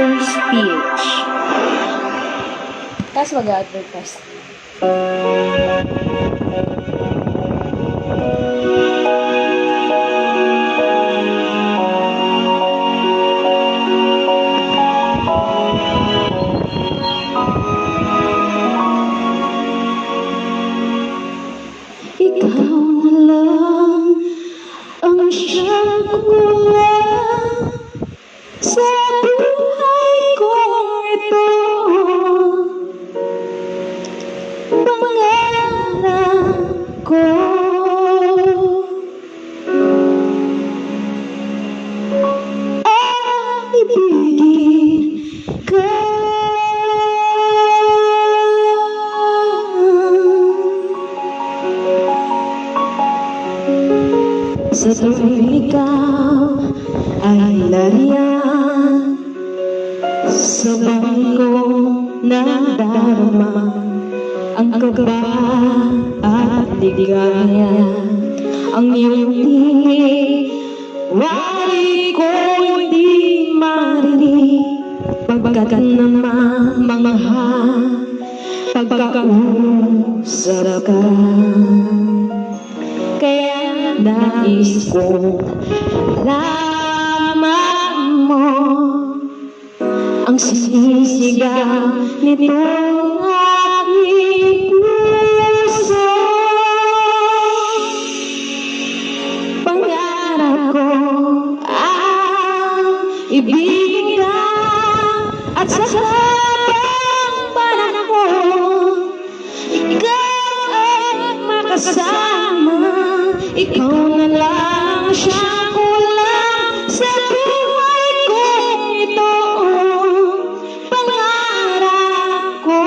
Adverse PH. Tapos mag-advertise. Ikaw na lang ang siyang kulang sa buhay kong ito. Pangarap ko ang ibigin ka. Sa tuwing ikaw ay nariyan sa bangkong nadarama ang kaba at ligaya, ang iyong tingin wari ko hindi marinig pagkat namamangha pagkakausap ka. Kaya nais ko malaman mo ang sinisigaw nitong aking puso. Pangarap ko ang ibigin ka at sa habang panahon ikaw ay makasama. Ikaw na lang siyang kulang sa buhay kong ito. Pangarap ko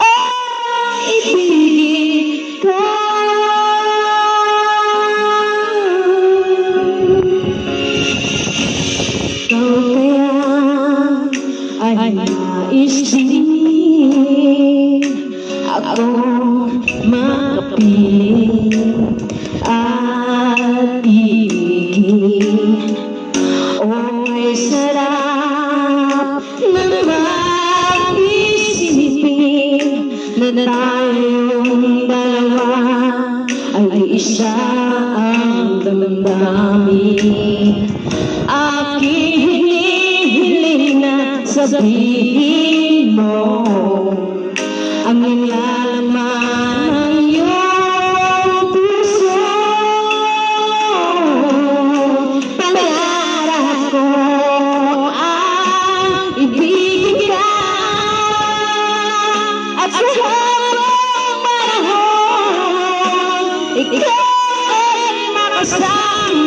ang ibigin ka. Ikaw kaya ay nais din ako makapiling at ibigin. O'y sarap naman isipin na tayong dalawa ay isa ang damdamin. Aking hinihiling na sabihin mo ang nilalaman ng iyong puso. Pangarap ko ang ibigin ka at sa habang panahon ikaw ay makasama.